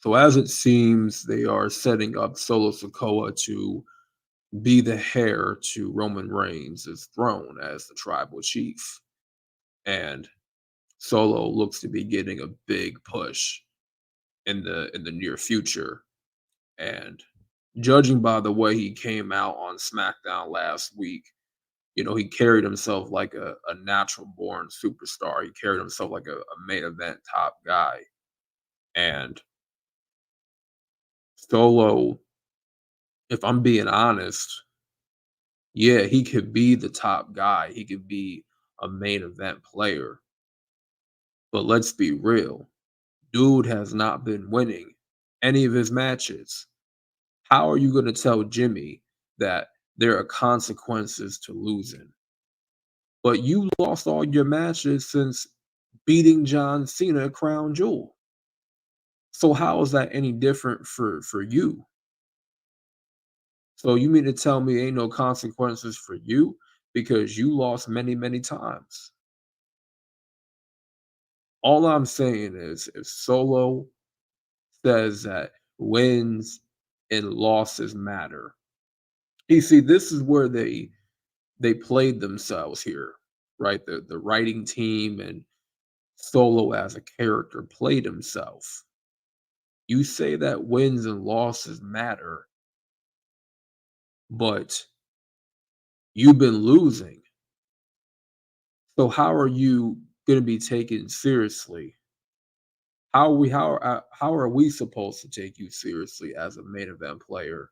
So as it seems, they are setting up Solo Sokoa to be the heir to Roman Reigns' throne as the tribal chief. And Solo looks to be getting a big push in the near future. And judging by the way he came out on SmackDown last week, he carried himself like a natural born superstar. He carried himself like a main event top guy. And Solo, if I'm being honest, yeah, he could be the top guy. He could be a main event player. But let's be real. Dude has not been winning any of his matches. How are you going to tell Jimmy that there are consequences to losing? But you lost all your matches since beating John Cena at Crown Jewel. So how is that any different for you? So you mean to tell me ain't no consequences for you because you lost many, many times? All I'm saying is if Solo says that wins and losses matter. You see, this is where they played themselves here, right? The writing team and Solo as a character played himself. You say that wins and losses matter, but you've been losing. So how are you going to be taken seriously? How are we supposed to take you seriously as a main event player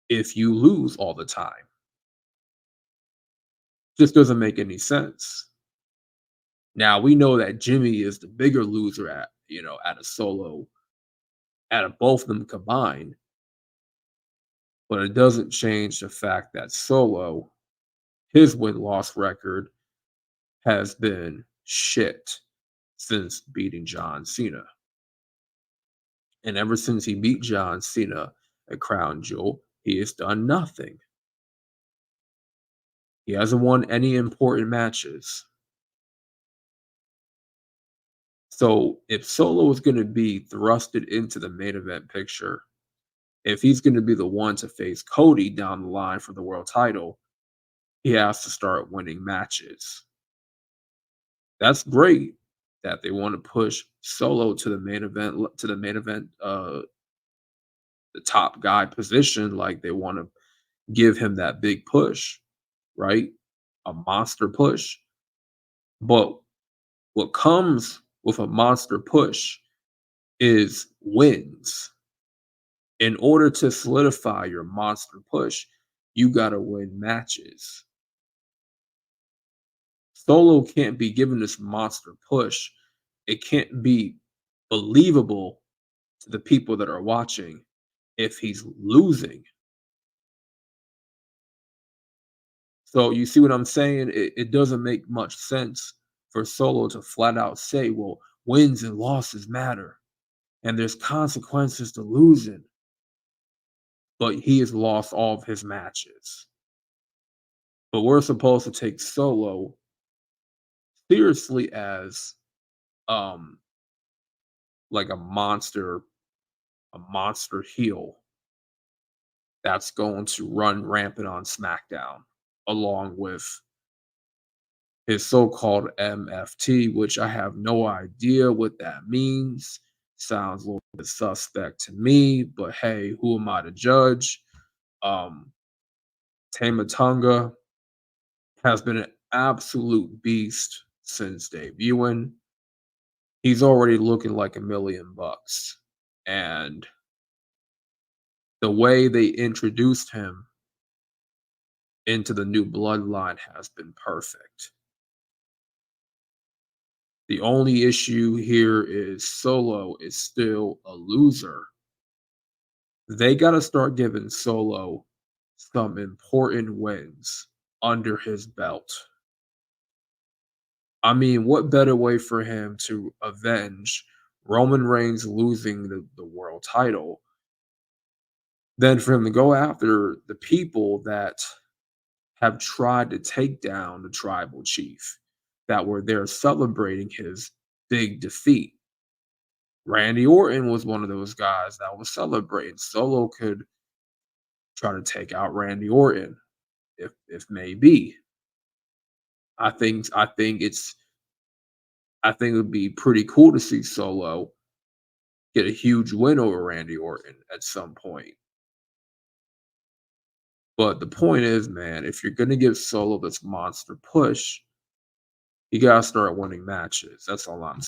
if you lose all the time? Just doesn't make any sense. Now we know that Jimmy is the bigger loser at a Solo, out of both of them combined, but it doesn't change the fact that Solo, his win-loss record has been shit since beating John Cena. And ever since he beat John Cena at Crown Jewel, he has done nothing. He hasn't won any important matches. So if Solo is going to be thrusted into the main event picture, if he's going to be the one to face Cody down the line for the world title, he has to start winning matches. That's great that they want to push Solo to the main event the top guy position, like they want to give him that big push, right? A monster push. But what comes with a monster push is wins. In order to solidify your monster push, you got to win matches. Solo can't be given this monster push. It can't be believable to the people that are watching if he's losing. So you see what I'm saying? It doesn't make much sense for Solo to flat out say, well, wins and losses matter, and there's consequences to losing, but he has lost all of his matches. But we're supposed to take Solo seriously as um like a monster heel that's going to run rampant on SmackDown along with his so-called MFT, which I have no idea what that means. Sounds a little bit suspect to me, but hey, who am I to judge? Um, Tama Tonga has been an absolute beast since debuting. He's already looking like $1 million. And the way they introduced him into the new bloodline has been perfect. The only issue here is Solo is still a loser. They got to start giving Solo some important wins under his belt. I mean, what better way for him to avenge Roman Reigns losing the world title than for him to go after the people that have tried to take down the tribal chief, that were there celebrating his big defeat? Randy Orton was one of those guys that was celebrating. Solo could try to take out Randy Orton if may be. I think it would be pretty cool to see Solo get a huge win over Randy Orton at some point. But the point is, man, if you're gonna give Solo this monster push, you gotta start winning matches. That's all I'm